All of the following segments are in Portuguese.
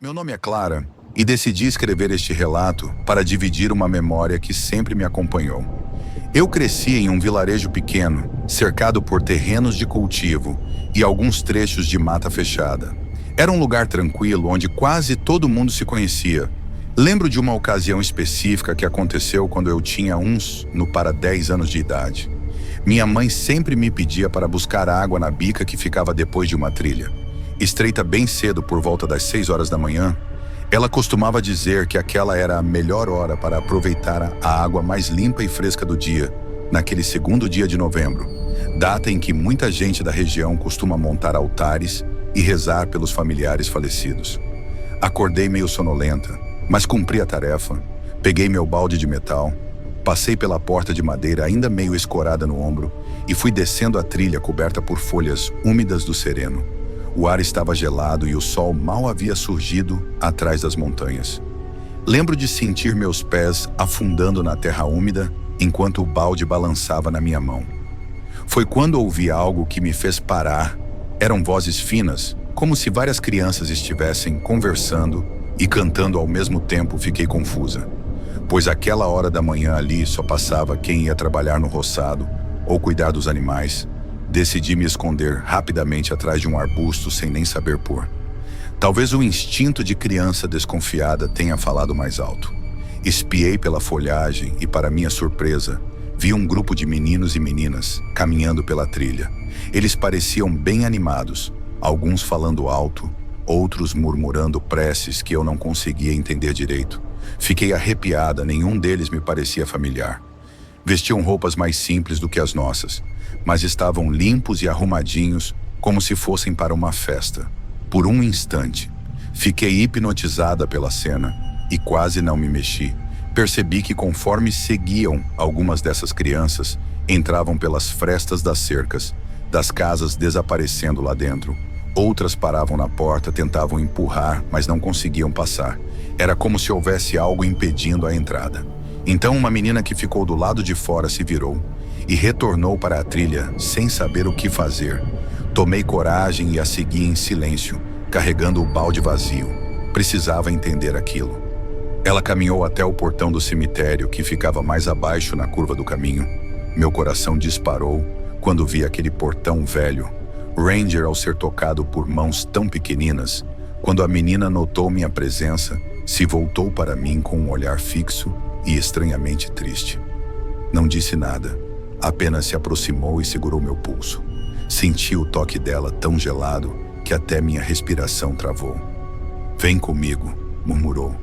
Meu nome é Clara e decidi escrever este relato para dividir uma memória que sempre me acompanhou. Eu cresci em um vilarejo pequeno, cercado por terrenos de cultivo e alguns trechos de mata fechada. Era um lugar tranquilo onde quase todo mundo se conhecia. Lembro de uma ocasião específica que aconteceu quando eu tinha para 10 anos de idade. Minha mãe sempre me pedia para buscar água na bica que ficava depois de uma trilha. Estreita bem cedo, por volta das 6 horas da manhã, ela costumava dizer que aquela era a melhor hora para aproveitar a água mais limpa e fresca do dia, naquele segundo dia de novembro, data em que muita gente da região costuma montar altares e rezar pelos familiares falecidos. Acordei meio sonolenta, mas cumpri a tarefa. Peguei meu balde de metal, passei pela porta de madeira ainda meio escorada no ombro e fui descendo a trilha coberta por folhas úmidas do sereno. O ar estava gelado e o sol mal havia surgido atrás das montanhas. Lembro de sentir meus pés afundando na terra úmida enquanto o balde balançava na minha mão. Foi quando ouvi algo que me fez parar. Eram vozes finas, como se várias crianças estivessem conversando e cantando ao mesmo tempo. Fiquei confusa, pois aquela hora da manhã ali só passava quem ia trabalhar no roçado ou cuidar dos animais. Decidi me esconder rapidamente atrás de um arbusto sem nem saber por. Talvez o instinto de criança desconfiada tenha falado mais alto. Espiei pela folhagem e, para minha surpresa, vi um grupo de meninos e meninas caminhando pela trilha. Eles pareciam bem animados, alguns falando alto, outros murmurando preces que eu não conseguia entender direito. Fiquei arrepiada, nenhum deles me parecia familiar. Vestiam roupas mais simples do que as nossas, mas estavam limpos e arrumadinhos como se fossem para uma festa. Por um instante, fiquei hipnotizada pela cena e quase não me mexi. Percebi que conforme seguiam, algumas dessas crianças entravam pelas frestas das cercas, das casas, desaparecendo lá dentro. Outras paravam na porta, tentavam empurrar, mas não conseguiam passar. Era como se houvesse algo impedindo a entrada. Então uma menina que ficou do lado de fora se virou e retornou para a trilha sem saber o que fazer. Tomei coragem e a segui em silêncio, carregando o balde vazio. Precisava entender aquilo. Ela caminhou até o portão do cemitério, que ficava mais abaixo na curva do caminho. Meu coração disparou quando vi aquele portão velho. Ranger, ao ser tocado por mãos tão pequeninas, quando a menina notou minha presença, se voltou para mim com um olhar fixo e estranhamente triste. Não disse nada, apenas se aproximou e segurou meu pulso. Senti o toque dela tão gelado que até minha respiração travou. "Vem comigo", murmurou.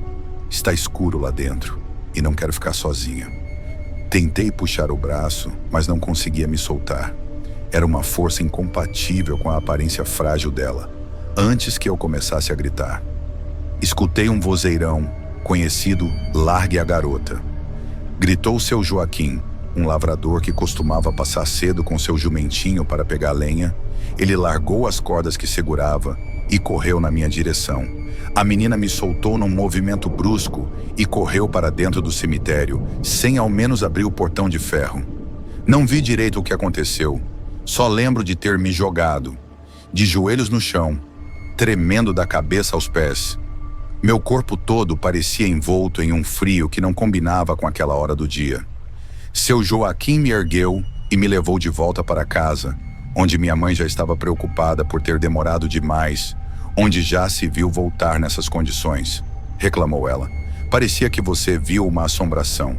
"Está escuro lá dentro e não quero ficar sozinha." Tentei puxar o braço, mas não conseguia me soltar. Era uma força incompatível com a aparência frágil dela. Antes que eu começasse a gritar, escutei um vozeirão conhecido: "Largue a garota." Gritou seu Joaquim, um lavrador que costumava passar cedo com seu jumentinho para pegar lenha. Ele largou as cordas que segurava e correu na minha direção. A menina me soltou num movimento brusco e correu para dentro do cemitério, sem ao menos abrir o portão de ferro. Não vi direito o que aconteceu, só lembro de ter me jogado, de joelhos no chão, tremendo da cabeça aos pés. Meu corpo todo parecia envolto em um frio que não combinava com aquela hora do dia. Seu Joaquim me ergueu e me levou de volta para casa, onde minha mãe já estava preocupada por ter demorado demais. "Onde já se viu voltar nessas condições?", reclamou ela. "Parecia que você viu uma assombração."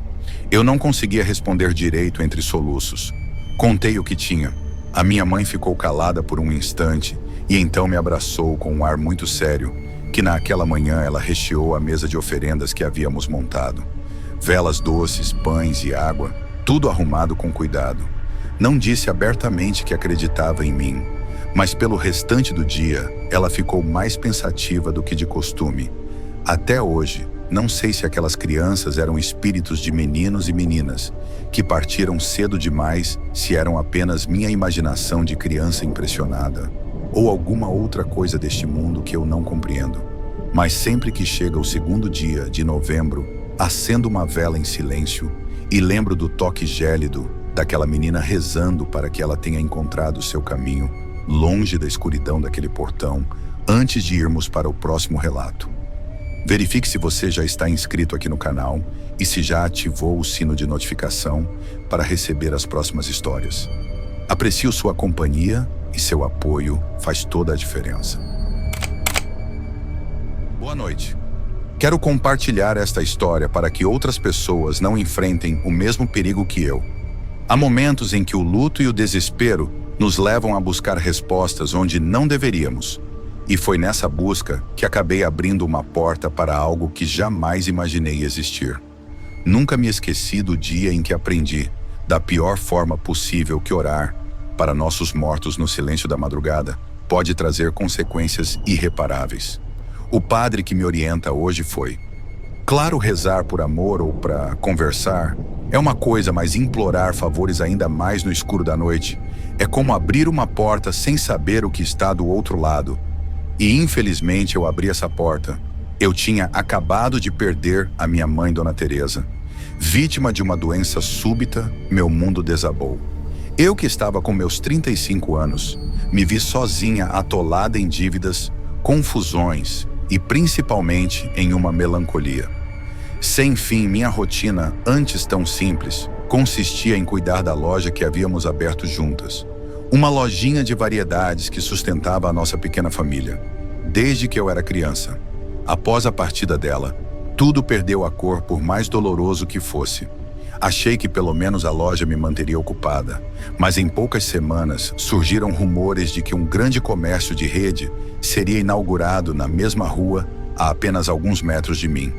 Eu não conseguia responder direito entre soluços. Contei o que tinha. A minha mãe ficou calada por um instante e então me abraçou com um ar muito sério, que naquela manhã ela recheou a mesa de oferendas que havíamos montado. Velas doces, pães e água, tudo arrumado com cuidado. Não disse abertamente que acreditava em mim, mas pelo restante do dia, ela ficou mais pensativa do que de costume. Até hoje, não sei se aquelas crianças eram espíritos de meninos e meninas que partiram cedo demais, se eram apenas minha imaginação de criança impressionada, ou alguma outra coisa deste mundo que eu não compreendo. Mas sempre que chega o segundo dia de novembro, acendo uma vela em silêncio e lembro do toque gélido daquela menina rezando para que ela tenha encontrado seu caminho, longe da escuridão daquele portão, antes de irmos para o próximo relato. Verifique se você já está inscrito aqui no canal e se já ativou o sino de notificação para receber as próximas histórias. Aprecio sua companhia e seu apoio faz toda a diferença. Boa noite. Quero compartilhar esta história para que outras pessoas não enfrentem o mesmo perigo que eu. Há momentos em que o luto e o desespero nos levam a buscar respostas onde não deveríamos. E foi nessa busca que acabei abrindo uma porta para algo que jamais imaginei existir. Nunca me esqueci do dia em que aprendi, da pior forma possível, que orar para nossos mortos no silêncio da madrugada pode trazer consequências irreparáveis. O padre que me orienta hoje foi: claro, rezar por amor ou para conversar é uma coisa, mas implorar favores ainda mais no escuro da noite é como abrir uma porta sem saber o que está do outro lado. E infelizmente eu abri essa porta. Eu tinha acabado de perder a minha mãe, Dona Teresa. Vítima de uma doença súbita, meu mundo desabou. Eu, que estava com meus 35 anos, me vi sozinha, atolada em dívidas, confusões e principalmente em uma melancolia. Sem fim, minha rotina, antes tão simples, consistia em cuidar da loja que havíamos aberto juntas. Uma lojinha de variedades que sustentava a nossa pequena família, desde que eu era criança. Após a partida dela, tudo perdeu a cor, por mais doloroso que fosse. Achei que pelo menos a loja me manteria ocupada, mas em poucas semanas surgiram rumores de que um grande comércio de rede seria inaugurado na mesma rua, a apenas alguns metros de mim.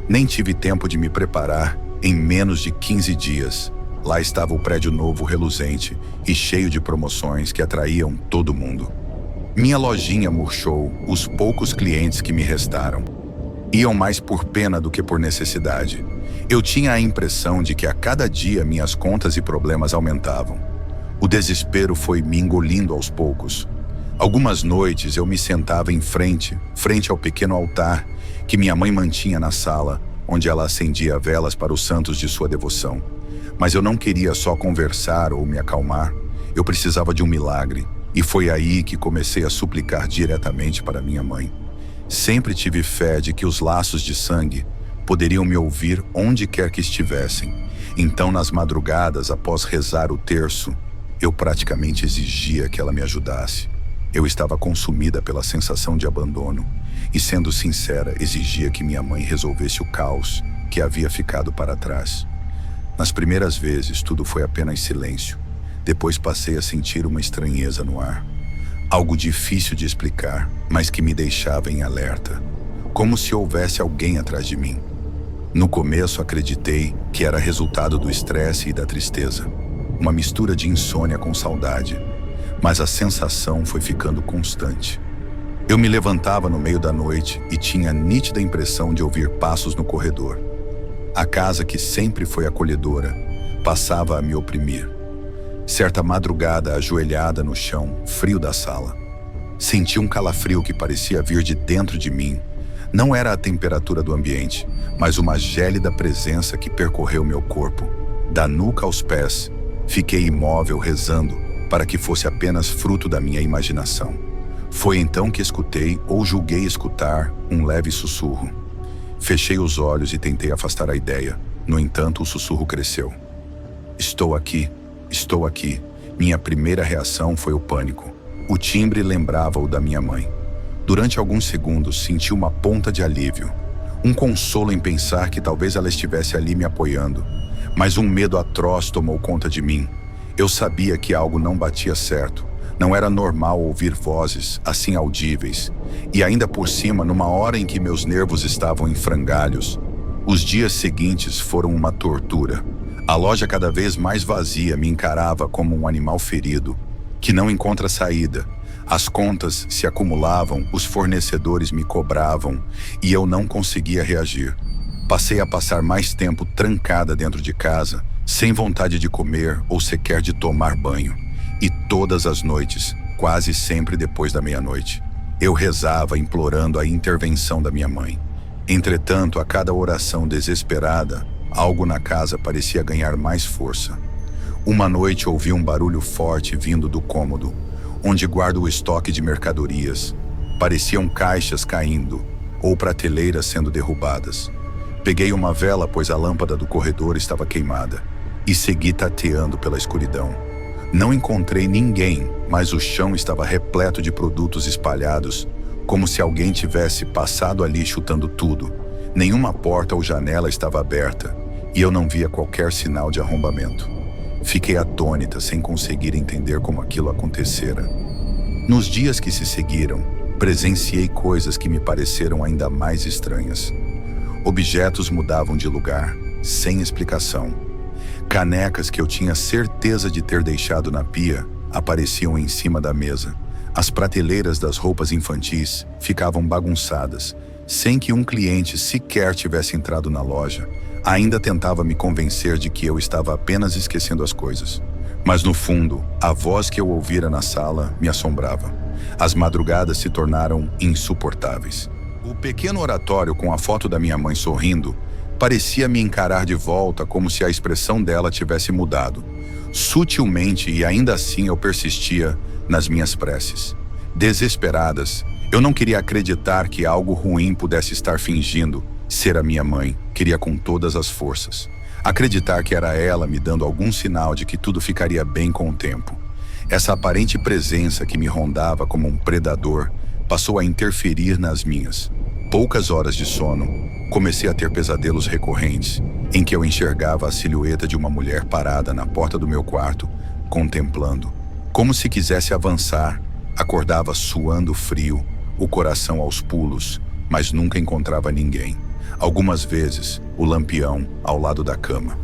Nem tive tempo de me preparar. Em menos de 15 dias, lá estava o prédio novo, reluzente e cheio de promoções que atraíam todo mundo. Minha lojinha murchou, os poucos clientes que me restaram iam mais por pena do que por necessidade. Eu tinha a impressão de que a cada dia minhas contas e problemas aumentavam. O desespero foi me engolindo aos poucos. Algumas noites eu me sentava em frente ao pequeno altar que minha mãe mantinha na sala, onde ela acendia velas para os santos de sua devoção. Mas eu não queria só conversar ou me acalmar. Eu precisava de um milagre. E foi aí que comecei a suplicar diretamente para minha mãe. Sempre tive fé de que os laços de sangue poderiam me ouvir onde quer que estivessem. Então, nas madrugadas, após rezar o terço, eu praticamente exigia que ela me ajudasse. Eu estava consumida pela sensação de abandono e, sendo sincera, exigia que minha mãe resolvesse o caos que havia ficado para trás. Nas primeiras vezes, tudo foi apenas silêncio. Depois passei a sentir uma estranheza no ar. Algo difícil de explicar, mas que me deixava em alerta. Como se houvesse alguém atrás de mim. No começo, acreditei que era resultado do estresse e da tristeza. Uma mistura de insônia com saudade. Mas a sensação foi ficando constante. Eu me levantava no meio da noite e tinha a nítida impressão de ouvir passos no corredor. A casa, que sempre foi acolhedora, passava a me oprimir. Certa madrugada, ajoelhada no chão frio da sala, senti um calafrio que parecia vir de dentro de mim. Não era a temperatura do ambiente, mas uma gélida presença que percorreu meu corpo. Da nuca aos pés, fiquei imóvel, rezando para que fosse apenas fruto da minha imaginação. Foi então que escutei, ou julguei escutar, um leve sussurro. Fechei os olhos e tentei afastar a ideia. No entanto, o sussurro cresceu. Estou aqui. Estou aqui. Minha primeira reação foi o pânico. O timbre lembrava o da minha mãe. Durante alguns segundos, senti uma ponta de alívio. Um consolo em pensar que talvez ela estivesse ali me apoiando. Mas um medo atroz tomou conta de mim. Eu sabia que algo não batia certo. Não era normal ouvir vozes assim audíveis. E ainda por cima, numa hora em que meus nervos estavam em frangalhos. Os dias seguintes foram uma tortura. A loja, cada vez mais vazia, me encarava como um animal ferido, que não encontra saída. As contas se acumulavam, os fornecedores me cobravam e eu não conseguia reagir. Passei a passar mais tempo trancada dentro de casa, sem vontade de comer ou sequer de tomar banho. E todas as noites, quase sempre depois da meia-noite, eu rezava implorando a intervenção da minha mãe. Entretanto, a cada oração desesperada, algo na casa parecia ganhar mais força. Uma noite ouvi um barulho forte vindo do cômodo, onde guardo o estoque de mercadorias. Pareciam caixas caindo. ou prateleiras sendo derrubadas. Peguei uma vela, pois a lâmpada do corredor estava queimada, e segui tateando pela escuridão. Não encontrei ninguém, mas o chão estava repleto de produtos espalhados, como se alguém tivesse passado ali chutando tudo. Nenhuma porta ou janela estava aberta, e eu não via qualquer sinal de arrombamento. Fiquei atônita, sem conseguir entender como aquilo acontecera. Nos dias que se seguiram, presenciei coisas que me pareceram ainda mais estranhas. Objetos mudavam de lugar, sem explicação. Canecas que eu tinha certeza de ter deixado na pia apareciam em cima da mesa. As prateleiras das roupas infantis ficavam bagunçadas, sem que um cliente sequer tivesse entrado na loja. Ainda tentava me convencer de que eu estava apenas esquecendo as coisas. Mas no fundo, a voz que eu ouvira na sala me assombrava. As madrugadas se tornaram insuportáveis. O pequeno oratório com a foto da minha mãe sorrindo parecia me encarar de volta, como se a expressão dela tivesse mudado. Sutilmente, e ainda assim eu persistia nas minhas preces. Desesperadas, eu não queria acreditar que algo ruim pudesse estar fingindo ser a minha mãe. Queria com todas as forças acreditar que era ela me dando algum sinal de que tudo ficaria bem com o tempo. Essa aparente presença que me rondava como um predador passou a interferir nas minhas poucas horas de sono. Comecei a ter pesadelos recorrentes, em que eu enxergava a silhueta de uma mulher parada na porta do meu quarto, contemplando, como se quisesse avançar. Acordava suando frio, o coração aos pulos, mas nunca encontrava ninguém. Algumas vezes, o lampião, ao lado da cama,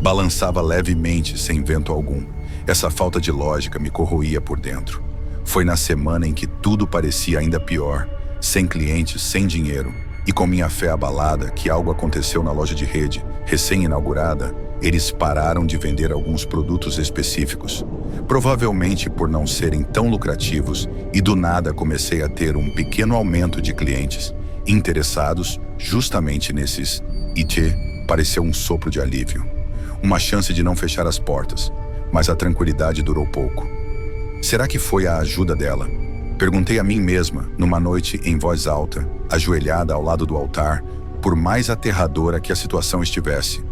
balançava levemente, sem vento algum. Essa falta de lógica me corroía por dentro. Foi na semana em que tudo parecia ainda pior, sem clientes, sem dinheiro, e com minha fé abalada, que algo aconteceu na loja de rede, recém-inaugurada. Eles pararam de vender alguns produtos específicos, provavelmente por não serem tão lucrativos, e do nada comecei a ter um pequeno aumento de clientes interessados justamente nesses. Pareceu um sopro de alívio, uma chance de não fechar as portas, mas a tranquilidade durou pouco. Será que foi a ajuda dela? Perguntei a mim mesma, numa noite em voz alta, ajoelhada ao lado do altar, por mais aterradora que a situação estivesse.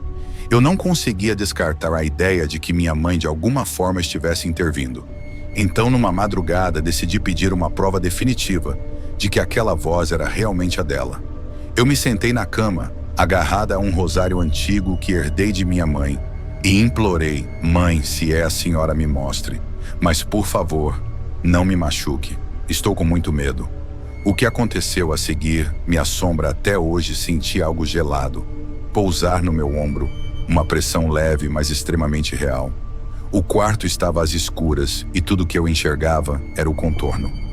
Eu não conseguia descartar a ideia de que minha mãe de alguma forma estivesse intervindo. Então, numa madrugada, decidi pedir uma prova definitiva de que aquela voz era realmente a dela. Eu me sentei na cama, agarrada a um rosário antigo que herdei de minha mãe, e implorei: "Mãe, se é a senhora, me mostre. Mas, por favor, não me machuque. Estou com muito medo." O que aconteceu a seguir me assombra até hoje. Senti algo gelado pousar no meu ombro, uma pressão leve, mas extremamente real. O quarto estava às escuras e tudo que eu enxergava era o contorno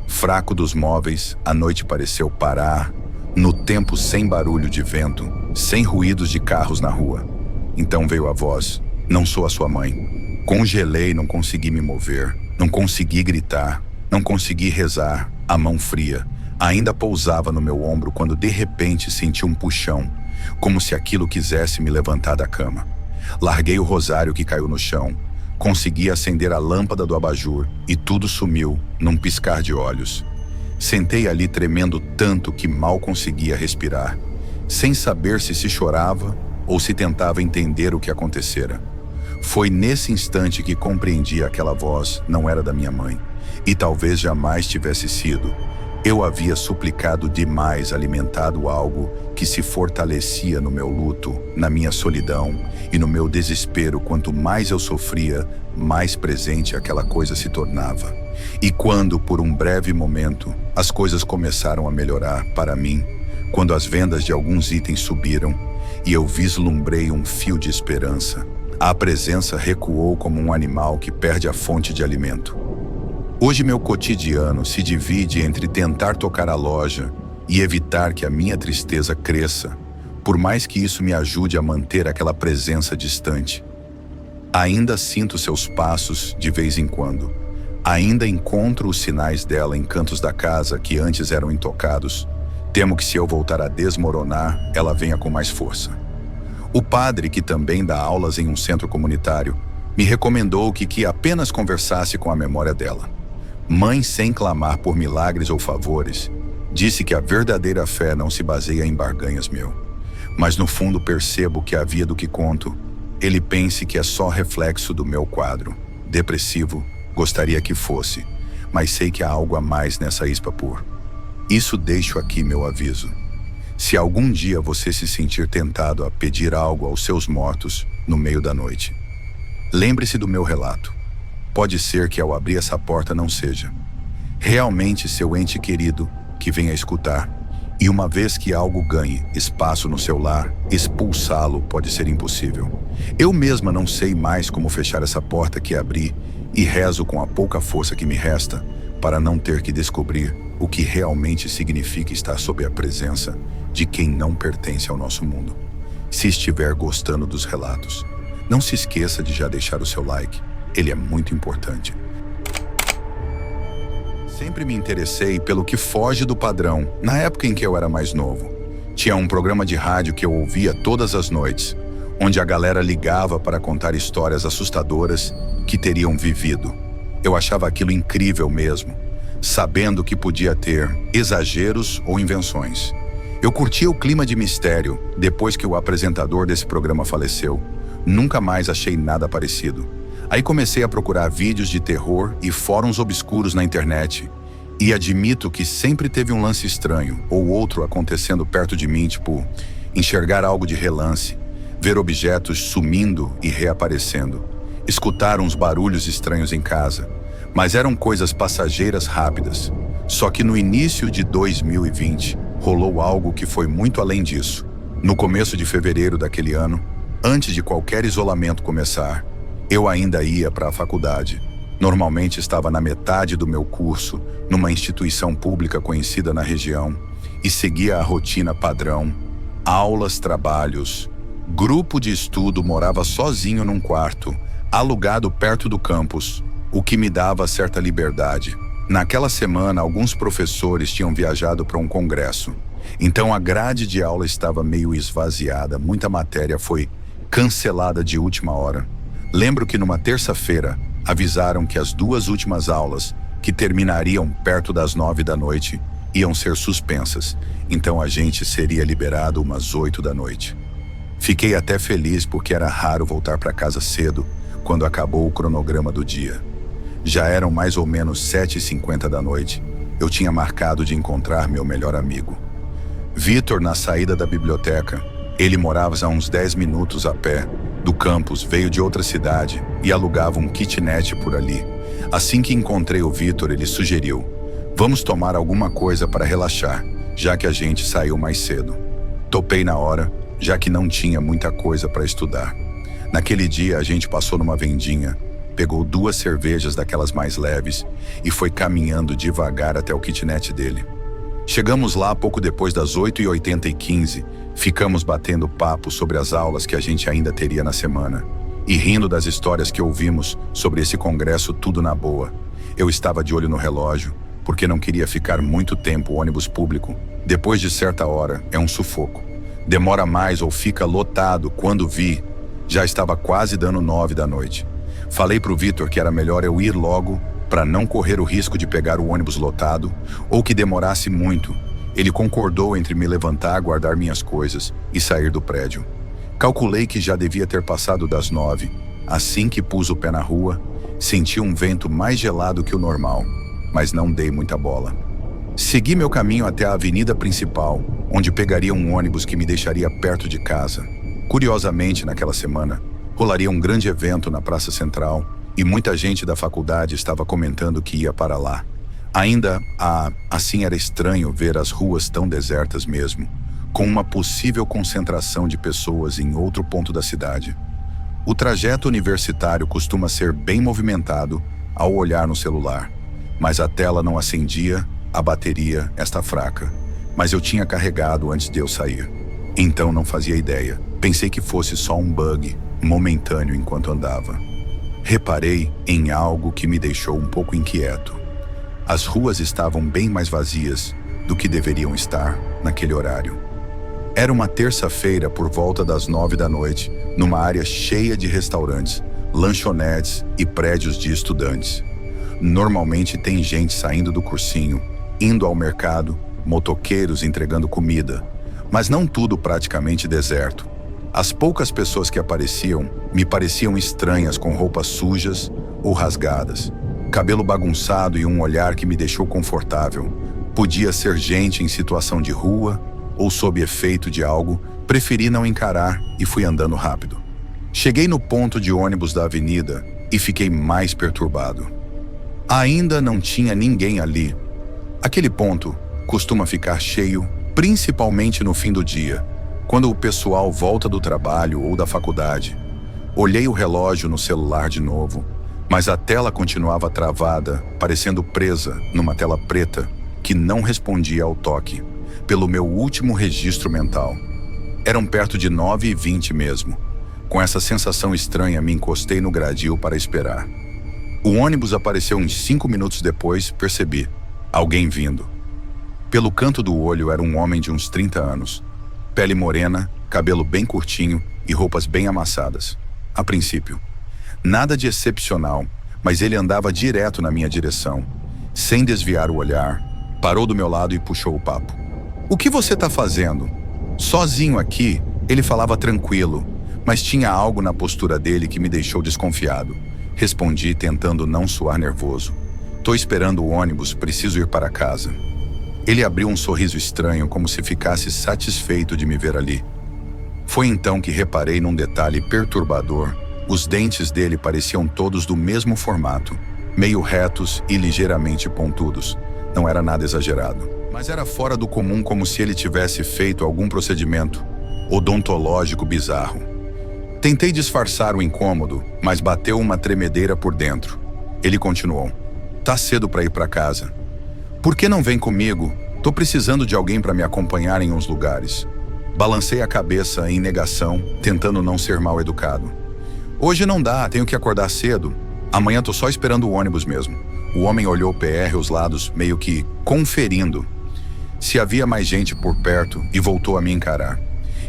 fraco dos móveis. A noite pareceu parar no tempo, sem barulho de vento, sem ruídos de carros na rua. Então veio a voz: "Não sou a sua mãe." Congelei, não consegui me mover, não consegui gritar, não consegui rezar. A mão fria ainda pousava no meu ombro quando de repente senti um puxão, como se aquilo quisesse me levantar da cama. Larguei o rosário que caiu no chão, consegui acender a lâmpada do abajur e tudo sumiu num piscar de olhos. Sentei ali tremendo tanto que mal conseguia respirar, sem saber se chorava ou se tentava entender o que acontecera. Foi nesse instante que compreendi: aquela voz não era da minha mãe, e talvez jamais tivesse sido. Eu havia suplicado demais, alimentado algo que se fortalecia no meu luto, na minha solidão e no meu desespero. Quanto mais eu sofria, mais presente aquela coisa se tornava. E quando, por um breve momento, as coisas começaram a melhorar para mim, quando as vendas de alguns itens subiram e eu vislumbrei um fio de esperança, a presença recuou como um animal que perde a fonte de alimento. Hoje meu cotidiano se divide entre tentar tocar a loja e evitar que a minha tristeza cresça, por mais que isso me ajude a manter aquela presença distante. Ainda sinto seus passos de vez em quando. Ainda encontro os sinais dela em cantos da casa que antes eram intocados. Temo que, se eu voltar a desmoronar, ela venha com mais força. O padre, que também dá aulas em um centro comunitário, me recomendou que apenas conversasse com a memória dela. Mãe, sem clamar por milagres ou favores, Disse que a verdadeira fé não se baseia em barganhas, meu. Mas no fundo percebo que havia do que conto. Ele pense que é só reflexo do meu quadro. Depressivo, gostaria que fosse, mas sei que há algo a mais nessa ispa por. Isso deixo aqui meu aviso. Se algum dia você se sentir tentado a pedir algo aos seus mortos no meio da noite, lembre-se do meu relato. Pode ser que ao abrir essa porta não seja realmente seu ente querido que venha escutar, e uma vez que algo ganhe espaço no seu lar, expulsá-lo pode ser impossível. Eu mesma não sei mais como fechar essa porta que abri e rezo com a pouca força que me resta para não ter que descobrir o que realmente significa estar sob a presença de quem não pertence ao nosso mundo. Se estiver gostando dos relatos, não se esqueça de já deixar o seu like, ele é muito importante. Sempre me interessei pelo que foge do padrão na época em que eu era mais novo. Tinha um programa de rádio que eu ouvia todas as noites, onde a galera ligava para contar histórias assustadoras que teriam vivido. Eu achava aquilo incrível mesmo, sabendo que podia ter exageros ou invenções. Eu curtia o clima de mistério depois que o apresentador desse programa faleceu. Nunca mais achei nada parecido. Aí comecei a procurar vídeos de terror e fóruns obscuros na internet. E admito que sempre teve um lance estranho ou outro acontecendo perto de mim, tipo enxergar algo de relance, ver objetos sumindo e reaparecendo, escutar uns barulhos estranhos em casa. Mas eram coisas passageiras rápidas. Só que no início de 2020, rolou algo que foi muito além disso. No começo de fevereiro daquele ano, antes de qualquer isolamento começar, eu ainda ia para a faculdade. Normalmente estava na metade do meu curso, numa instituição pública conhecida na região, e seguia a rotina padrão: aulas, trabalhos. Grupo de estudo morava sozinho num quarto, alugado perto do campus, o que me dava certa liberdade. Naquela semana, alguns professores tinham viajado para um congresso, então a grade de aula estava meio esvaziada, muita matéria foi cancelada de última hora. Lembro que numa terça-feira avisaram que as 2 últimas aulas, que terminariam perto das 9 da noite, iam ser suspensas, então a gente seria liberado umas 8 da noite. Fiquei até feliz porque era raro voltar para casa cedo quando acabou o cronograma do dia. Já eram mais ou menos 7h50 da noite. Eu tinha marcado de encontrar meu melhor amigo Vitor na saída da biblioteca. Ele morava a uns 10 minutos a pé do campus, veio de outra cidade e alugava um kitnet por ali. Assim que encontrei o Vitor, ele sugeriu: vamos tomar alguma coisa para relaxar, já que a gente saiu mais cedo. Topei na hora, já que não tinha muita coisa para estudar. Naquele dia a gente passou numa vendinha, pegou 2 cervejas daquelas mais leves e foi caminhando devagar até o kitnet dele. Chegamos lá pouco depois das 8h15, ficamos batendo papo sobre as aulas que a gente ainda teria na semana e rindo das histórias que ouvimos sobre esse congresso, tudo na boa. Eu estava de olho no relógio, porque não queria ficar muito tempo no ônibus público. Depois de certa hora, é um sufoco. Demora mais ou fica lotado. Quando vi, já estava quase dando 9 da noite. Falei pro Vitor que era melhor eu ir logo para não correr o risco de pegar o ônibus lotado ou que demorasse muito. Ele concordou entre me levantar, guardar minhas coisas e sair do prédio. Calculei que já devia ter passado das 9. Assim que pus o pé na rua, senti um vento mais gelado que o normal, mas não dei muita bola. Segui meu caminho até a avenida principal, onde pegaria um ônibus que me deixaria perto de casa. Curiosamente, naquela semana, rolaria um grande evento na Praça Central e muita gente da faculdade estava comentando que ia para lá. Ainda assim era estranho ver as ruas tão desertas mesmo, com uma possível concentração de pessoas em outro ponto da cidade. O trajeto universitário costuma ser bem movimentado ao olhar no celular, mas a tela não acendia, a bateria está fraca. Mas eu tinha carregado antes de eu sair, então não fazia ideia. Pensei que fosse só um bug momentâneo enquanto andava. Reparei em algo que me deixou um pouco inquieto. As ruas estavam bem mais vazias do que deveriam estar naquele horário. Era uma terça-feira por volta das 9 da noite, numa área cheia de restaurantes, lanchonetes e prédios de estudantes. Normalmente tem gente saindo do cursinho, indo ao mercado motoqueiros entregando comida, mas não tudo praticamente deserto. As poucas pessoas que apareciam me pareciam estranhas, com roupas sujas ou rasgadas, cabelo bagunçado e um olhar que me deixou confortável. Podia ser gente em situação de rua ou sob efeito de algo. Preferi não encarar e fui andando rápido. Cheguei no ponto de ônibus da avenida e fiquei mais perturbado. Ainda não tinha ninguém ali. Aquele ponto costuma ficar cheio, principalmente no fim do dia, quando o pessoal volta do trabalho ou da faculdade. Olhei o relógio no celular de novo, mas a tela continuava travada, parecendo presa numa tela preta que não respondia ao toque, pelo meu último registro mental. Eram perto de 9h20 mesmo. Com essa sensação estranha, me encostei no gradil para esperar. O ônibus apareceu uns 5 minutos depois, percebi. Alguém vindo. Pelo canto do olho era um homem de uns 30 anos. Pele morena, cabelo bem curtinho e roupas bem amassadas. A princípio. Nada de excepcional, mas ele andava direto na minha direção. Sem desviar o olhar, parou do meu lado e puxou o papo. "O que você está fazendo?" "Sozinho aqui." Ele falava tranquilo, mas tinha algo na postura dele que me deixou desconfiado. Respondi, tentando não soar nervoso. "Tô esperando o ônibus, preciso ir para casa." Ele abriu um sorriso estranho, como se ficasse satisfeito de me ver ali. Foi então que reparei num detalhe perturbador. Os dentes dele pareciam todos do mesmo formato, meio retos e ligeiramente pontudos. Não era nada exagerado, mas era fora do comum, como se ele tivesse feito algum procedimento odontológico bizarro. Tentei disfarçar o incômodo, mas bateu uma tremedeira por dentro. Ele continuou. "Tá cedo para ir para casa. Por que não vem comigo? Tô precisando de alguém para me acompanhar em uns lugares." Balancei a cabeça em negação, tentando não ser mal educado. "Hoje não dá, tenho que acordar cedo. Amanhã tô só esperando o ônibus mesmo." O homem olhou o PR aos lados, meio que conferindo se havia mais gente por perto, e voltou a me encarar.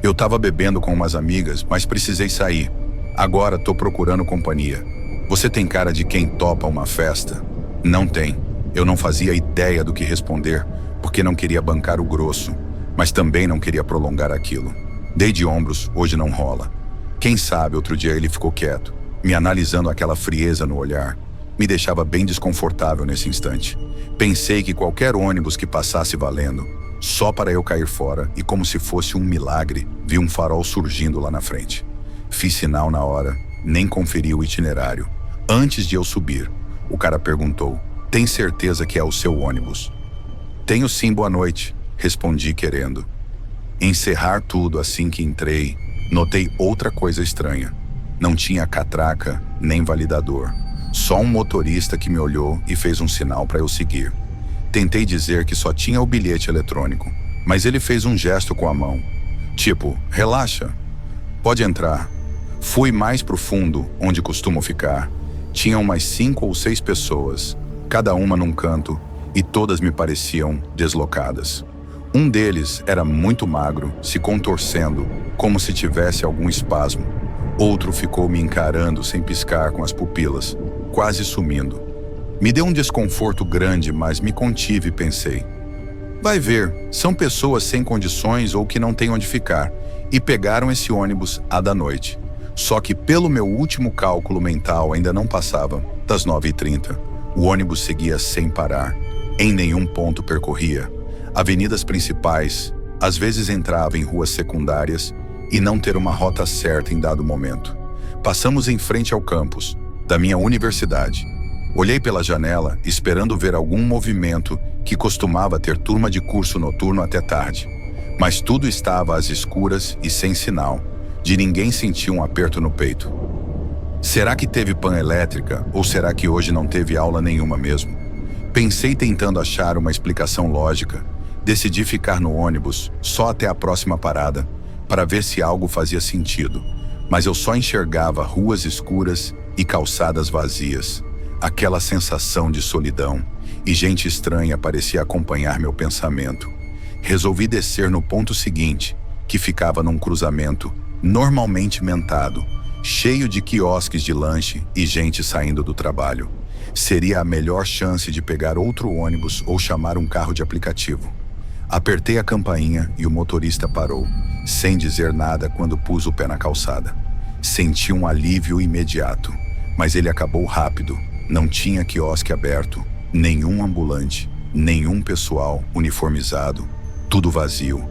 "Eu tava bebendo com umas amigas, mas precisei sair. Agora tô procurando companhia. Você tem cara de quem topa uma festa?" "Não tem." Eu não fazia ideia do que responder, porque não queria bancar o grosso, mas também não queria prolongar aquilo. Dei de ombros, hoje não rola. Quem sabe outro dia. Ele ficou quieto, me analisando. Aquela frieza no olhar me deixava bem desconfortável nesse instante. Pensei que qualquer ônibus que passasse valendo, só para eu cair fora, e como se fosse um milagre, vi um farol surgindo lá na frente. Fiz sinal na hora, nem conferi o itinerário. Antes de eu subir, o cara perguntou: "Tem certeza que é o seu ônibus?" "Tenho sim, boa noite", respondi, querendo encerrar tudo. Assim que entrei, notei outra coisa estranha. Não tinha catraca nem validador. Só um motorista que me olhou e fez um sinal para eu seguir. Tentei dizer que só tinha o bilhete eletrônico, mas ele fez um gesto com a mão. Tipo, "Relaxa, pode entrar." Fui mais pro fundo, onde costumo ficar. Tinham umas 5 ou 6 pessoas, cada uma num canto, e todas me pareciam deslocadas. Um deles era muito magro, se contorcendo, como se tivesse algum espasmo. Outro ficou me encarando sem piscar, com as pupilas, quase sumindo. Me deu um desconforto grande, mas me contive e pensei: vai ver, são pessoas sem condições ou que não têm onde ficar, e pegaram esse ônibus da noite. Só que pelo meu último cálculo mental ainda não passava das 9h30. O ônibus seguia sem parar. Em nenhum ponto percorria avenidas principais, às vezes entrava em ruas secundárias e não ter uma rota certa em dado momento. Passamos em frente ao campus da minha universidade. Olhei pela janela, esperando ver algum movimento que costumava ter turma de curso noturno até tarde. Mas tudo estava às escuras e sem sinal. De ninguém sentir um aperto no peito. Será que teve pan elétrica ou será que hoje não teve aula nenhuma mesmo? Pensei, tentando achar uma explicação lógica. Decidi ficar no ônibus só até a próxima parada para ver se algo fazia sentido. Mas eu só enxergava ruas escuras e calçadas vazias. Aquela sensação de solidão e gente estranha parecia acompanhar meu pensamento. Resolvi descer no ponto seguinte, que ficava num cruzamento normalmente mentado, cheio de quiosques de lanche e gente saindo do trabalho. Seria a melhor chance de pegar outro ônibus ou chamar um carro de aplicativo. Apertei a campainha e o motorista parou, sem dizer nada quando pus o pé na calçada. Senti um alívio imediato, mas ele acabou rápido. Não tinha quiosque aberto, nenhum ambulante, nenhum pessoal uniformizado, tudo vazio.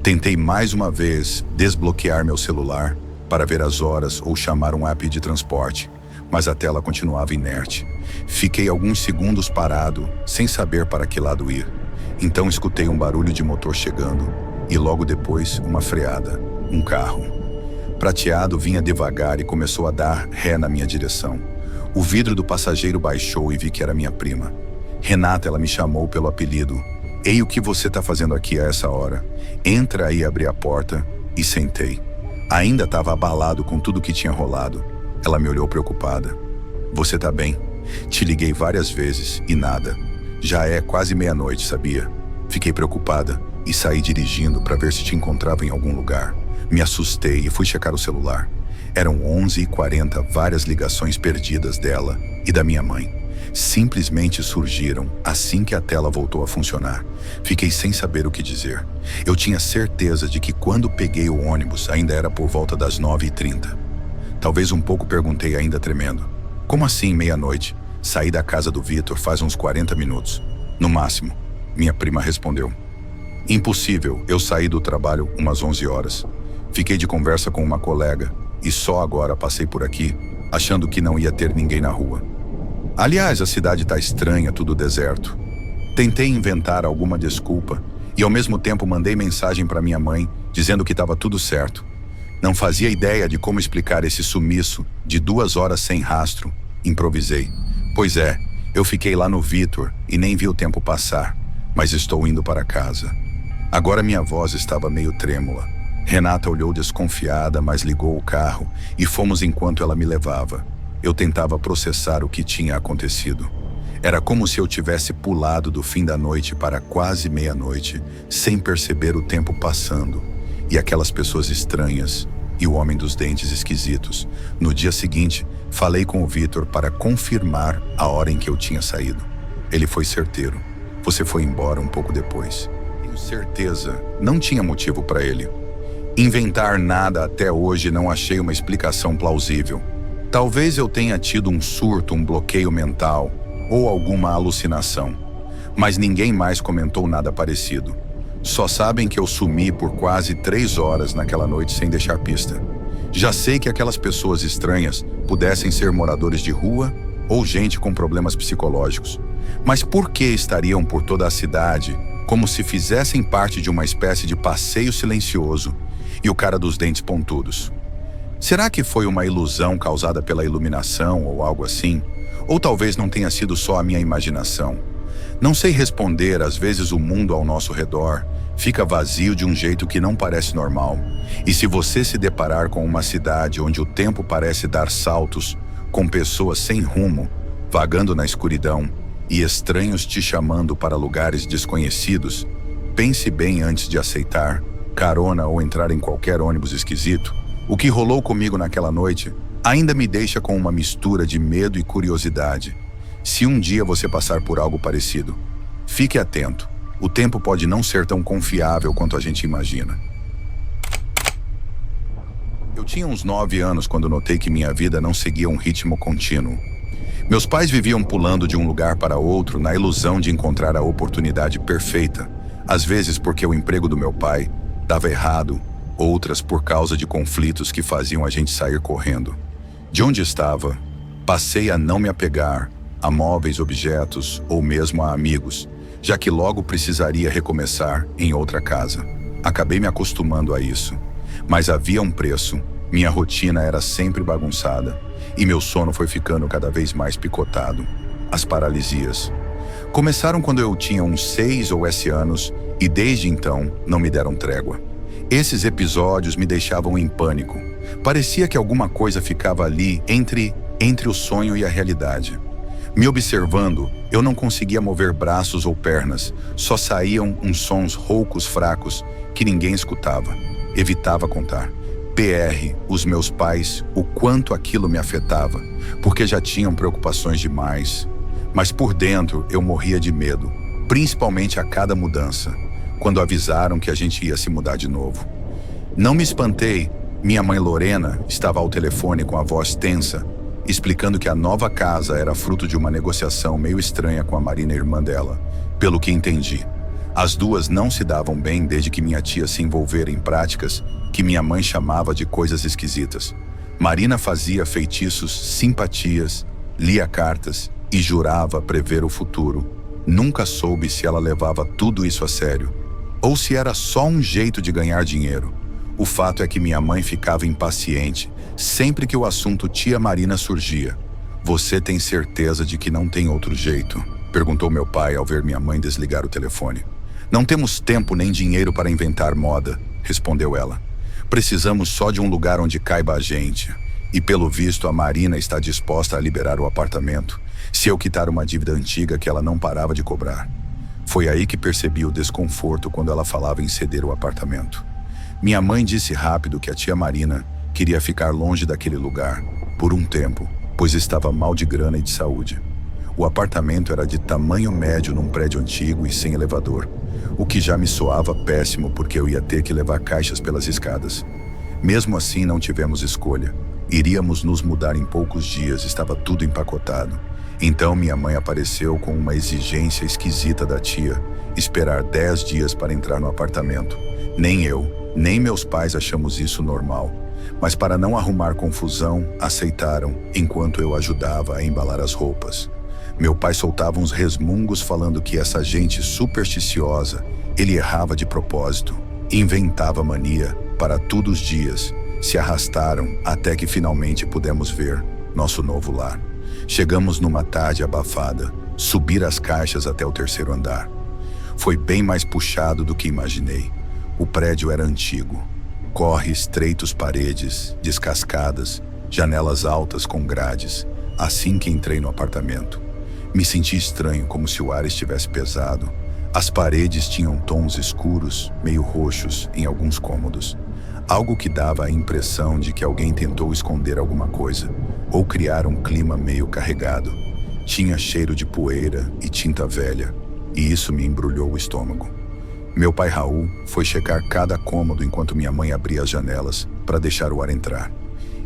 Tentei mais uma vez desbloquear meu celular para ver as horas ou chamar um app de transporte, mas a tela continuava inerte. Fiquei alguns segundos parado, sem saber para que lado ir. Então escutei um barulho de motor chegando e logo depois uma freada, um carro. Prateado vinha devagar e começou a dar ré na minha direção. O vidro do passageiro baixou e vi que era minha prima. Renata, ela me chamou pelo apelido. Ei, o que você está fazendo aqui a essa hora? Entra aí, abri a porta e sentei. Ainda estava abalado com tudo que tinha rolado. Ela me olhou preocupada. Você tá bem? Te liguei várias vezes e nada. Já é quase meia-noite, sabia? Fiquei preocupada e saí dirigindo para ver se te encontrava em algum lugar. Me assustei e fui checar o celular. Eram 11h40, várias ligações perdidas dela e da minha mãe. Simplesmente surgiram assim que a tela voltou a funcionar. Fiquei sem saber o que dizer. Eu tinha certeza de que quando peguei o ônibus ainda era por volta das 9h30. Talvez um pouco perguntei ainda tremendo. Como assim meia-noite? Saí da casa do Vitor faz uns 40 minutos. No máximo, minha prima respondeu. Impossível, eu saí do trabalho umas 11 horas. Fiquei de conversa com uma colega e só agora passei por aqui, achando que não ia ter ninguém na rua. Aliás, a cidade tá estranha, tudo deserto. Tentei inventar alguma desculpa e ao mesmo tempo mandei mensagem para minha mãe dizendo que estava tudo certo. Não fazia ideia de como explicar esse sumiço de 2 horas sem rastro. Improvisei. Pois é, eu fiquei lá no Vitor e nem vi o tempo passar, mas estou indo para casa. Agora minha voz estava meio trêmula. Renata olhou desconfiada, mas ligou o carro e fomos enquanto ela me levava. Eu tentava processar o que tinha acontecido. Era como se eu tivesse pulado do fim da noite para quase meia-noite, sem perceber o tempo passando. E aquelas pessoas estranhas e o homem dos dentes esquisitos. No dia seguinte, falei com o Vitor para confirmar a hora em que eu tinha saído. Ele foi certeiro. Você foi embora um pouco depois. Tenho certeza, não tinha motivo para ele. Inventar nada até hoje não achei uma explicação plausível. Talvez eu tenha tido um surto, um bloqueio mental ou alguma alucinação. Mas ninguém mais comentou nada parecido. Só sabem que eu sumi por quase 3 horas naquela noite sem deixar pista. Já sei que aquelas pessoas estranhas pudessem ser moradores de rua ou gente com problemas psicológicos. Mas por que estariam por toda a cidade, como se fizessem parte de uma espécie de passeio silencioso, e o cara dos dentes pontudos? Será que foi uma ilusão causada pela iluminação ou algo assim? Ou talvez não tenha sido só a minha imaginação? Não sei responder, às vezes o mundo ao nosso redor fica vazio de um jeito que não parece normal. E se você se deparar com uma cidade onde o tempo parece dar saltos, com pessoas sem rumo, vagando na escuridão e estranhos te chamando para lugares desconhecidos, pense bem antes de aceitar carona ou entrar em qualquer ônibus esquisito. O que rolou comigo naquela noite ainda me deixa com uma mistura de medo e curiosidade. Se um dia você passar por algo parecido, fique atento. O tempo pode não ser tão confiável quanto a gente imagina. Eu tinha uns 9 anos quando notei que minha vida não seguia um ritmo contínuo. Meus pais viviam pulando de um lugar para outro na ilusão de encontrar a oportunidade perfeita, às vezes porque o emprego do meu pai dava errado, outras por causa de conflitos que faziam a gente sair correndo. De onde estava, passei a não me apegar a móveis, objetos ou mesmo a amigos, já que logo precisaria recomeçar em outra casa. Acabei me acostumando a isso, mas havia um preço. Minha rotina era sempre bagunçada e meu sono foi ficando cada vez mais picotado. As paralisias começaram quando eu tinha uns 6 ou 7 anos e desde então não me deram trégua. Esses episódios me deixavam em pânico. Parecia que alguma coisa ficava ali entre o sonho e a realidade. Me observando, eu não conseguia mover braços ou pernas, só saíam uns sons roucos fracos que ninguém escutava. Evitava contar. PR, os meus pais, o quanto aquilo me afetava, porque já tinham preocupações demais. Mas por dentro eu morria de medo, principalmente a cada mudança. quando avisaram que a gente ia se mudar de novo. Não me espantei, minha mãe Lorena estava ao telefone com a voz tensa, explicando que a nova casa era fruto de uma negociação meio estranha com a Marina, irmã dela, pelo que entendi. As duas não se davam bem desde que minha tia se envolvera em práticas que minha mãe chamava de coisas esquisitas. Marina fazia feitiços, simpatias, lia cartas e jurava prever o futuro. Nunca soube se ela levava tudo isso a sério, ou se era só um jeito de ganhar dinheiro. O fato é que minha mãe ficava impaciente sempre que o assunto tia Marina surgia. "Você tem certeza de que não tem outro jeito?", perguntou meu pai ao ver minha mãe desligar o telefone. "Não temos tempo nem dinheiro para inventar moda", respondeu ela. "Precisamos só de um lugar onde caiba a gente. E pelo visto a Marina está disposta a liberar o apartamento, se eu quitar uma dívida antiga que ela não parava de cobrar." Foi aí que percebi o desconforto quando ela falava em ceder o apartamento. Minha mãe disse rápido que a tia Marina queria ficar longe daquele lugar, por um tempo, pois estava mal de grana e de saúde. O apartamento era de tamanho médio num prédio antigo e sem elevador, o que já me soava péssimo porque eu ia ter que levar caixas pelas escadas. Mesmo assim, não tivemos escolha. Iríamos nos mudar em poucos dias, estava tudo empacotado. Então minha mãe apareceu com uma exigência esquisita da tia, esperar 10 dias para entrar no apartamento. Nem eu, nem meus pais achamos isso normal, mas para não arrumar confusão, aceitaram enquanto eu ajudava a embalar as roupas. Meu pai soltava uns resmungos falando que essa gente supersticiosa, ele errava de propósito, inventava mania para todos os dias. Se arrastaram até que finalmente pudemos ver nosso novo lar. Chegamos numa tarde abafada, subir as caixas até o 3º andar. Foi bem mais puxado do que imaginei. O prédio era antigo. Corre estreitos, paredes descascadas, janelas altas com grades. Assim que entrei no apartamento, me senti estranho, como se o ar estivesse pesado. As paredes tinham tons escuros, meio roxos em alguns cômodos. Algo que dava a impressão de que alguém tentou esconder alguma coisa, ou criar um clima meio carregado. Tinha cheiro de poeira e tinta velha, e isso me embrulhou o estômago. Meu pai Raul foi checar cada cômodo enquanto minha mãe abria as janelas para deixar o ar entrar.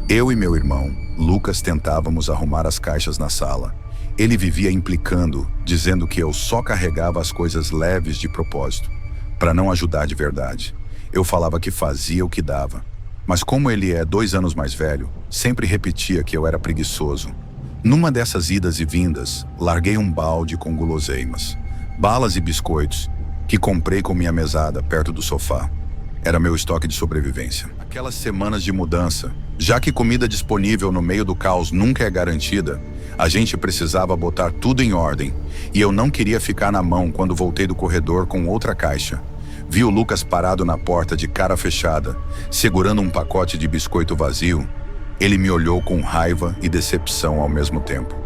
Eu e meu irmão, Lucas, tentávamos arrumar as caixas na sala. Ele vivia implicando, dizendo que eu só carregava as coisas leves de propósito, para não ajudar de verdade. Eu falava que fazia o que dava, mas como ele é 2 anos mais velho, sempre repetia que eu era preguiçoso. Numa dessas idas e vindas, larguei um balde com guloseimas, balas e biscoitos, que comprei com minha mesada perto do sofá. Era meu estoque de sobrevivência. Aquelas semanas de mudança, já que comida disponível no meio do caos nunca é garantida, a gente precisava botar tudo em ordem, e eu não queria ficar na mão quando voltei do corredor com outra caixa. Vi o Lucas parado na porta de cara fechada, segurando um pacote de biscoito vazio. Ele me olhou com raiva e decepção ao mesmo tempo.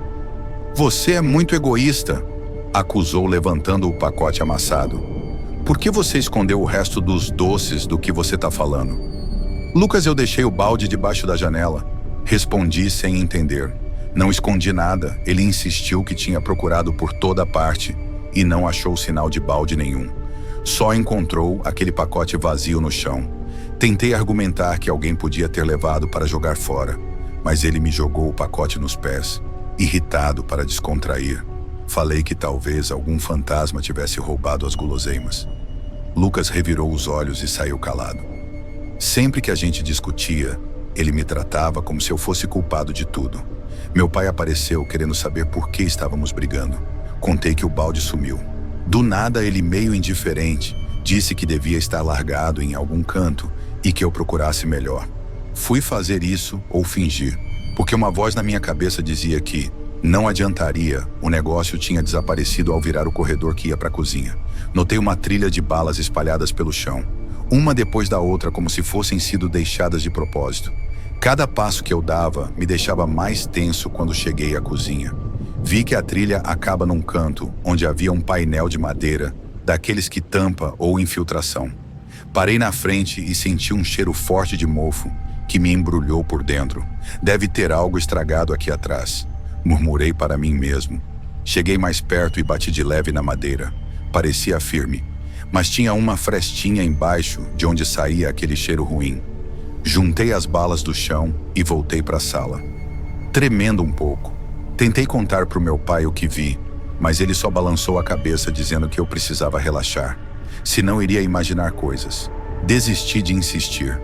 "Você é muito egoísta", acusou, levantando o pacote amassado. "Por que você escondeu o resto dos doces do que você tá falando?" "Lucas, eu deixei o balde debaixo da janela", respondi sem entender. Não escondi nada, ele insistiu que tinha procurado por toda parte e não achou sinal de balde nenhum. Só encontrou aquele pacote vazio no chão. Tentei argumentar que alguém podia ter levado para jogar fora, mas ele me jogou o pacote nos pés, irritado para descontrair. Falei que talvez algum fantasma tivesse roubado as guloseimas. Lucas revirou os olhos e saiu calado. Sempre que a gente discutia, ele me tratava como se eu fosse culpado de tudo. Meu pai apareceu querendo saber por que estávamos brigando. Contei que o balde sumiu. Do nada, ele, meio indiferente, disse que devia estar largado em algum canto e que eu procurasse melhor. Fui fazer isso ou fingir, porque uma voz na minha cabeça dizia que não adiantaria, o negócio tinha desaparecido ao virar o corredor que ia para a cozinha. Notei uma trilha de balas espalhadas pelo chão, uma depois da outra, como se fossem sido deixadas de propósito. Cada passo que eu dava me deixava mais tenso quando cheguei à cozinha. Vi que a trilha acaba num canto onde havia um painel de madeira, daqueles que tampa ou infiltração. Parei na frente e senti um cheiro forte de mofo que me embrulhou por dentro. Deve ter algo estragado aqui atrás, murmurei para mim mesmo. Cheguei mais perto e bati de leve na madeira. Parecia firme, mas tinha uma frestinha embaixo de onde saía aquele cheiro ruim. Juntei as balas do chão e voltei para a sala, tremendo um pouco. Tentei contar para o meu pai o que vi, mas ele só balançou a cabeça dizendo que eu precisava relaxar, senão iria imaginar coisas. Desisti de insistir.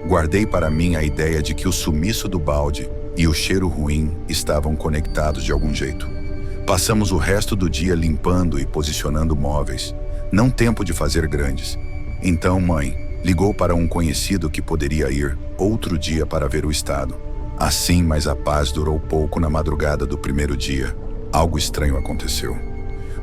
Guardei para mim a ideia de que o sumiço do balde e o cheiro ruim estavam conectados de algum jeito. Passamos o resto do dia limpando e posicionando móveis. Não tempo de fazer grandes. Então, mãe ligou para um conhecido que poderia ir outro dia para ver o estado. Assim, mas a paz durou pouco. Na madrugada do primeiro dia, algo estranho aconteceu.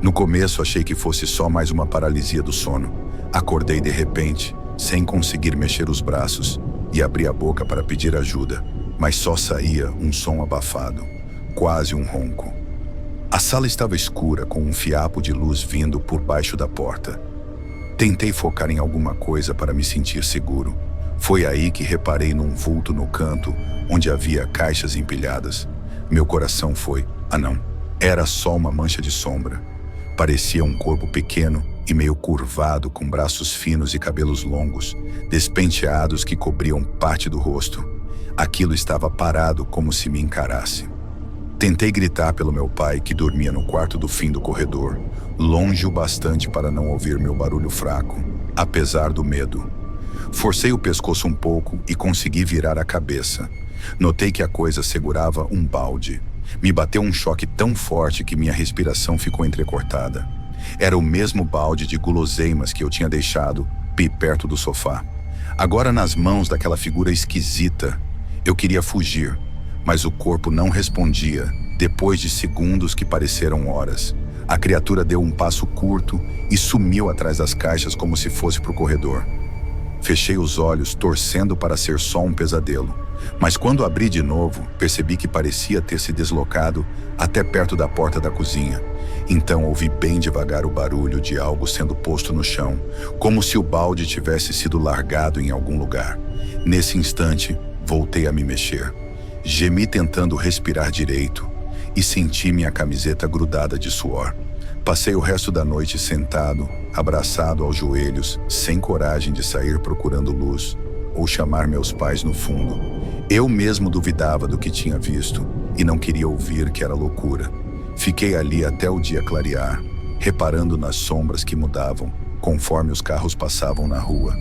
No começo, achei que fosse só mais uma paralisia do sono. Acordei de repente, sem conseguir mexer os braços, e abri a boca para pedir ajuda, mas só saía um som abafado, quase um ronco. A sala estava escura, com um fiapo de luz vindo por baixo da porta. Tentei focar em alguma coisa para me sentir seguro. Foi aí que reparei num vulto no canto, onde havia caixas empilhadas. Meu coração foi, não, era só uma mancha de sombra. Parecia um corpo pequeno e meio curvado, com braços finos e cabelos longos, despenteados que cobriam parte do rosto. Aquilo estava parado, como se me encarasse. Tentei gritar pelo meu pai, que dormia no quarto do fim do corredor, longe o bastante para não ouvir meu barulho fraco, apesar do medo. Forcei o pescoço um pouco e consegui virar a cabeça. Notei que a coisa segurava um balde. Me bateu um choque tão forte que minha respiração ficou entrecortada. Era o mesmo balde de guloseimas que eu tinha deixado perto do sofá. Agora nas mãos daquela figura esquisita. Eu queria fugir, mas o corpo não respondia. Depois de segundos que pareceram horas, a criatura deu um passo curto e sumiu atrás das caixas como se fosse para o corredor. Fechei os olhos, torcendo para ser só um pesadelo. Mas quando abri de novo, percebi que parecia ter se deslocado até perto da porta da cozinha. Então ouvi bem devagar o barulho de algo sendo posto no chão, como se o balde tivesse sido largado em algum lugar. Nesse instante, voltei a me mexer. Gemi tentando respirar direito e senti minha camiseta grudada de suor. Passei o resto da noite sentado, abraçado aos joelhos, sem coragem de sair procurando luz ou chamar meus pais no fundo. Eu mesmo duvidava do que tinha visto e não queria ouvir que era loucura. Fiquei ali até o dia clarear, reparando nas sombras que mudavam conforme os carros passavam na rua.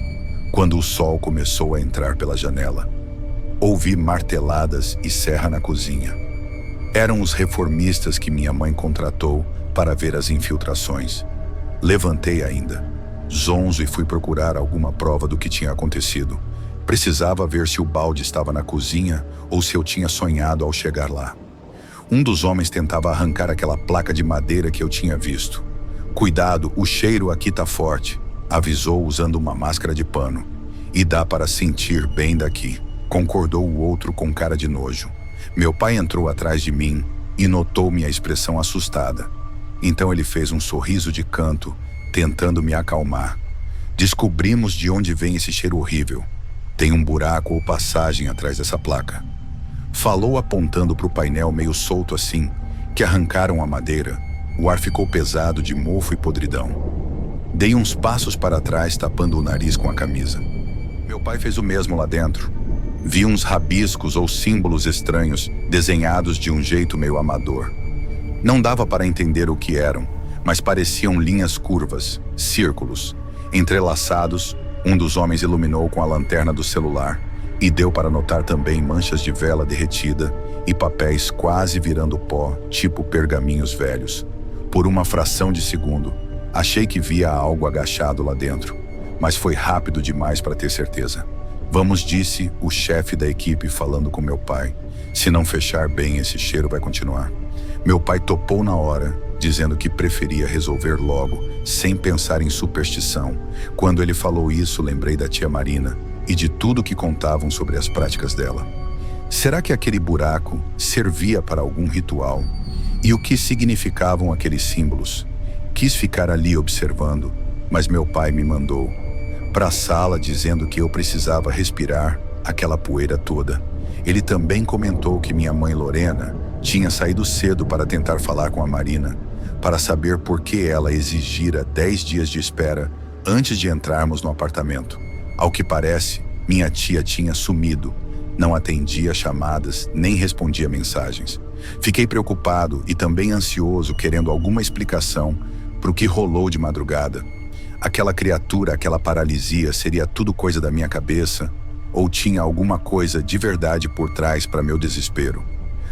Quando o sol começou a entrar pela janela, ouvi marteladas e serra na cozinha. Eram os reformistas que minha mãe contratou para ver as infiltrações. Levantei ainda, zonzo, e fui procurar alguma prova do que tinha acontecido. Precisava ver se o balde estava na cozinha ou se eu tinha sonhado ao chegar lá. Um dos homens tentava arrancar aquela placa de madeira que eu tinha visto. Cuidado, o cheiro aqui tá forte, avisou usando uma máscara de pano. E dá para sentir bem daqui, concordou o outro com cara de nojo. Meu pai entrou atrás de mim e notou minha expressão assustada. Então ele fez um sorriso de canto, tentando me acalmar. Descobrimos de onde vem esse cheiro horrível. Tem um buraco ou passagem atrás dessa placa. Falou apontando para o painel meio solto assim, que arrancaram a madeira. O ar ficou pesado de mofo e podridão. Dei uns passos para trás, tapando o nariz com a camisa. Meu pai fez o mesmo lá dentro. Vi uns rabiscos ou símbolos estranhos, desenhados de um jeito meio amador. Não dava para entender o que eram, mas pareciam linhas curvas, círculos, entrelaçados. Um dos homens iluminou com a lanterna do celular e deu para notar também manchas de vela derretida e papéis quase virando pó, tipo pergaminhos velhos. Por uma fração de segundo, achei que via algo agachado lá dentro, mas foi rápido demais para ter certeza. Vamos, disse o chefe da equipe falando com meu pai. Se não fechar bem, esse cheiro vai continuar. Meu pai topou na hora, dizendo que preferia resolver logo, sem pensar em superstição. Quando ele falou isso, lembrei da tia Marina e de tudo que contavam sobre as práticas dela. Será que aquele buraco servia para algum ritual? E o que significavam aqueles símbolos? Quis ficar ali observando, mas meu pai me mandou para a sala, dizendo que eu precisava respirar aquela poeira toda. Ele também comentou que minha mãe Lorena tinha saído cedo para tentar falar com a Marina, para saber por que ela exigira 10 dias de espera antes de entrarmos no apartamento. Ao que parece, minha tia tinha sumido. Não atendia chamadas, nem respondia mensagens. Fiquei preocupado e também ansioso, querendo alguma explicação para o que rolou de madrugada. Aquela criatura, aquela paralisia, seria tudo coisa da minha cabeça? Ou tinha alguma coisa de verdade por trás para meu desespero?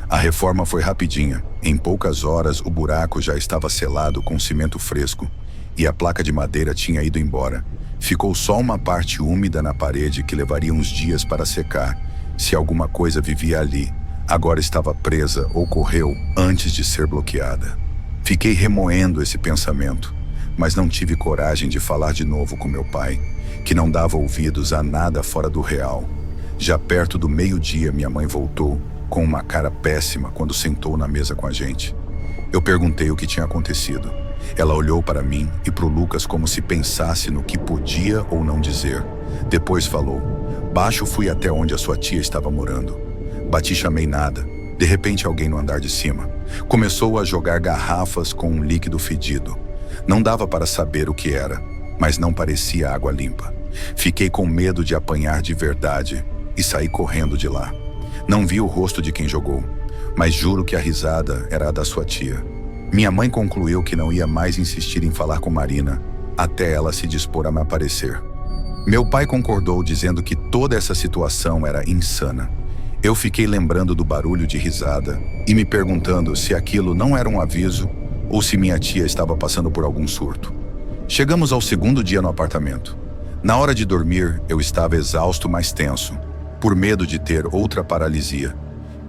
A reforma foi rapidinha. Em poucas horas, o buraco já estava selado com cimento fresco e a placa de madeira tinha ido embora. Ficou só uma parte úmida na parede que levaria uns dias para secar. Se alguma coisa vivia ali, agora estava presa ou correu antes de ser bloqueada. Fiquei remoendo esse pensamento, mas não tive coragem de falar de novo com meu pai, que não dava ouvidos a nada fora do real. Já perto do meio-dia, minha mãe voltou, com uma cara péssima quando sentou na mesa com a gente. Eu perguntei o que tinha acontecido. Ela olhou para mim e para o Lucas como se pensasse no que podia ou não dizer. Depois falou: "Baixo fui até onde a sua tia estava morando. Bati, chamei nada. De repente alguém no andar de cima começou a jogar garrafas com um líquido fedido. Não dava para saber o que era, mas não parecia água limpa. Fiquei com medo de apanhar de verdade e saí correndo de lá. Não vi o rosto de quem jogou, mas juro que a risada era a da sua tia." Minha mãe concluiu que não ia mais insistir em falar com Marina até ela se dispor a me aparecer. Meu pai concordou, dizendo que toda essa situação era insana. Eu fiquei lembrando do barulho de risada e me perguntando se aquilo não era um aviso ou se minha tia estava passando por algum surto. Chegamos ao segundo dia no apartamento. Na hora de dormir, eu estava exausto, mas tenso, por medo de ter outra paralisia.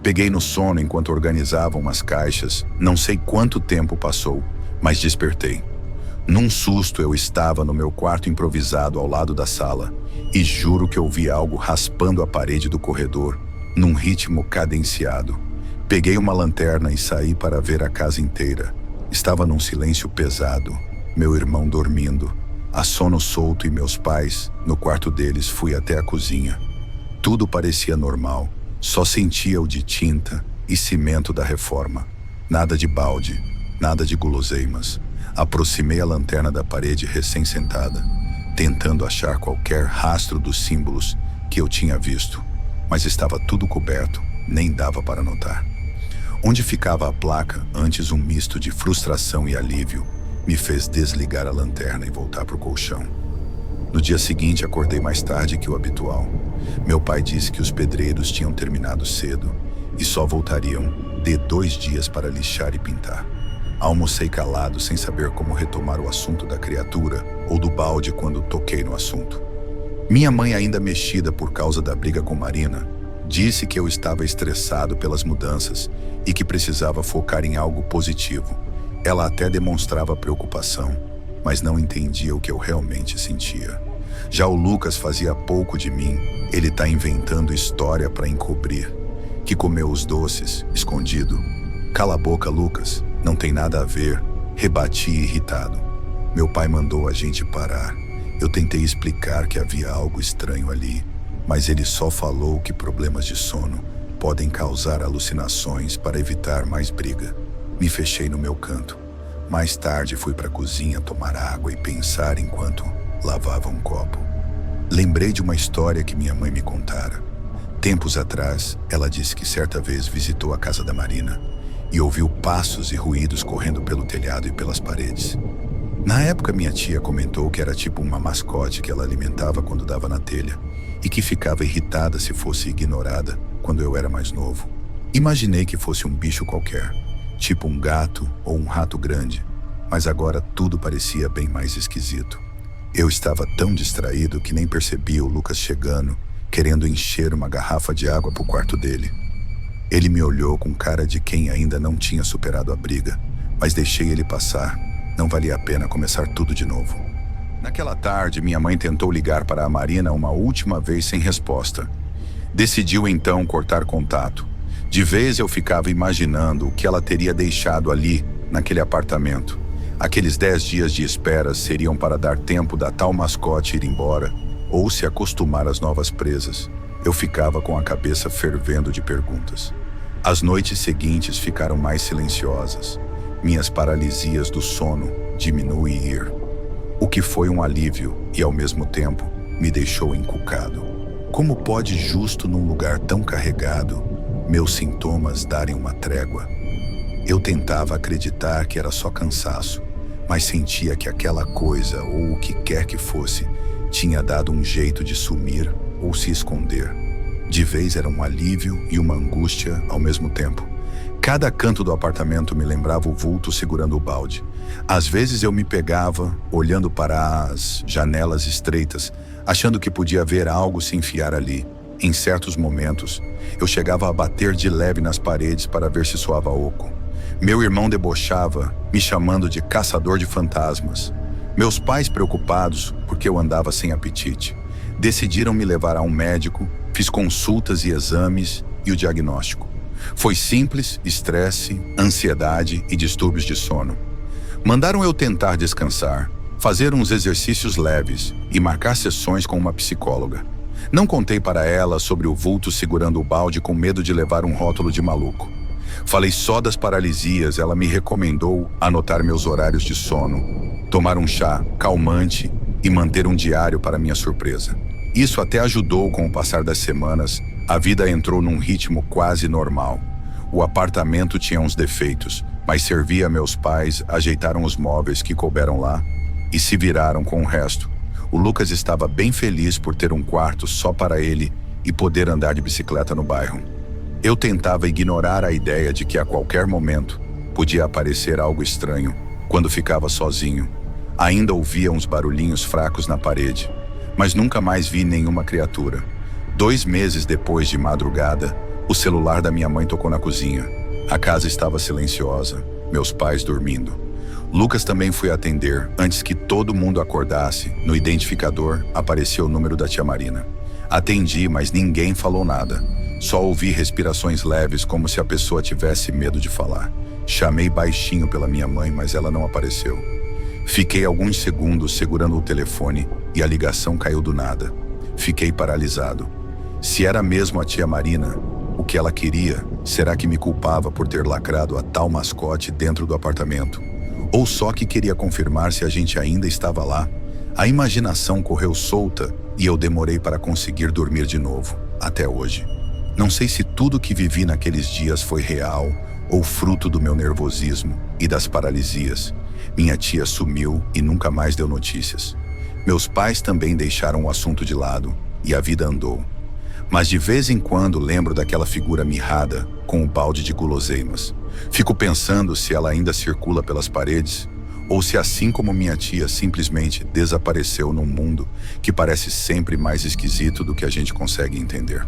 Peguei no sono enquanto organizava umas caixas. Não sei quanto tempo passou, mas despertei. Num susto, eu estava no meu quarto improvisado ao lado da sala e juro que ouvi algo raspando a parede do corredor, num ritmo cadenciado. Peguei uma lanterna e saí para ver a casa inteira. Estava num silêncio pesado, meu irmão dormindo, a sono solto, e meus pais, no quarto deles. Fui até a cozinha. Tudo parecia normal, só sentia o de tinta e cimento da reforma. Nada de balde, nada de guloseimas. Aproximei a lanterna da parede recém-sentada, tentando achar qualquer rastro dos símbolos que eu tinha visto, mas estava tudo coberto, nem dava para notar. Onde ficava a placa, antes um misto de frustração e alívio, me fez desligar a lanterna e voltar para o colchão. No dia seguinte, acordei mais tarde que o habitual. Meu pai disse que os pedreiros tinham terminado cedo e só voltariam de 2 dias para lixar e pintar. Almocei calado, sem saber como retomar o assunto da criatura ou do balde quando toquei no assunto. Minha mãe, ainda mexida por causa da briga com Marina, disse que eu estava estressado pelas mudanças e que precisava focar em algo positivo. Ela até demonstrava preocupação, mas não entendia o que eu realmente sentia. Já o Lucas fazia pouco de mim. Ele tá inventando história para encobrir. Que comeu os doces, escondido. "Cala a boca, Lucas. Não tem nada a ver", rebati irritado. Meu pai mandou a gente parar. Eu tentei explicar que havia algo estranho ali, mas ele só falou que problemas de sono podem causar alucinações para evitar mais briga. Me fechei no meu canto. Mais tarde fui para a cozinha tomar água e pensar enquanto lavava um copo. Lembrei de uma história que minha mãe me contara. Tempos atrás, ela disse que certa vez visitou a casa da Marina e ouviu passos e ruídos correndo pelo telhado e pelas paredes. Na época, minha tia comentou que era tipo uma mascote que ela alimentava quando dava na telha e que ficava irritada se fosse ignorada quando eu era mais novo. Imaginei que fosse um bicho qualquer, tipo um gato ou um rato grande, mas agora tudo parecia bem mais esquisito. Eu estava tão distraído que nem percebi o Lucas chegando, querendo encher uma garrafa de água para o quarto dele. Ele me olhou com cara de quem ainda não tinha superado a briga, mas deixei ele passar. Não valia a pena começar tudo de novo. Naquela tarde, minha mãe tentou ligar para a Marina uma última vez sem resposta. Decidiu então cortar contato. De vez eu ficava imaginando o que ela teria deixado ali, naquele apartamento. Aqueles 10 dias de espera seriam para dar tempo da tal mascote ir embora ou se acostumar às novas presas. Eu ficava com a cabeça fervendo de perguntas. As noites seguintes ficaram mais silenciosas. Minhas paralisias do sono diminuíram. o que foi um alívio e, ao mesmo tempo, me deixou encucado. Como pode, justo num lugar tão carregado, meus sintomas darem uma trégua? Eu tentava acreditar que era só cansaço, mas sentia que aquela coisa, ou o que quer que fosse, tinha dado um jeito de sumir ou se esconder. De vez era um alívio e uma angústia ao mesmo tempo. Cada canto do apartamento me lembrava o vulto segurando o balde. Às vezes eu me pegava, olhando para as janelas estreitas, achando que podia ver algo se enfiar ali. Em certos momentos, eu chegava a bater de leve nas paredes para ver se soava oco. Meu irmão debochava, me chamando de caçador de fantasmas. Meus pais, preocupados porque eu andava sem apetite, decidiram me levar a um médico, fiz consultas e exames e o diagnóstico. Foi simples: estresse, ansiedade e distúrbios de sono. Mandaram eu tentar descansar, fazer uns exercícios leves e marcar sessões com uma psicóloga. Não contei para ela sobre o vulto segurando o balde com medo de levar um rótulo de maluco. Falei só das paralisias. Ela me recomendou anotar meus horários de sono, tomar um chá calmante e manter um diário para minha surpresa. Isso até ajudou. Com o passar das semanas, a vida entrou num ritmo quase normal. O apartamento tinha uns defeitos, mas servia a meus pais, ajeitaram os móveis que couberam lá e se viraram com o resto. O Lucas estava bem feliz por ter um quarto só para ele e poder andar de bicicleta no bairro. Eu tentava ignorar a ideia de que a qualquer momento podia aparecer algo estranho quando ficava sozinho. Ainda ouvia uns barulhinhos fracos na parede, mas nunca mais vi nenhuma criatura. 2 meses depois, de madrugada, o celular da minha mãe tocou na cozinha. A casa estava silenciosa, meus pais dormindo. Lucas também foi atender. Antes que todo mundo acordasse, no identificador apareceu o número da tia Marina. Atendi, mas ninguém falou nada. Só ouvi respirações leves, como se a pessoa tivesse medo de falar. Chamei baixinho pela minha mãe, mas ela não apareceu. Fiquei alguns segundos segurando o telefone e a ligação caiu do nada. Fiquei paralisado. Se era mesmo a tia Marina, o que ela queria? Será que me culpava por ter lacrado a tal mascote dentro do apartamento? Ou só que queria confirmar se a gente ainda estava lá? A imaginação correu solta e eu demorei para conseguir dormir de novo, até hoje. Não sei se tudo que vivi naqueles dias foi real ou fruto do meu nervosismo e das paralisias. Minha tia sumiu e nunca mais deu notícias. Meus pais também deixaram o assunto de lado e a vida andou. Mas de vez em quando lembro daquela figura mirrada com o balde de guloseimas. Fico pensando se ela ainda circula pelas paredes ou se, assim como minha tia, simplesmente desapareceu num mundo que parece sempre mais esquisito do que a gente consegue entender.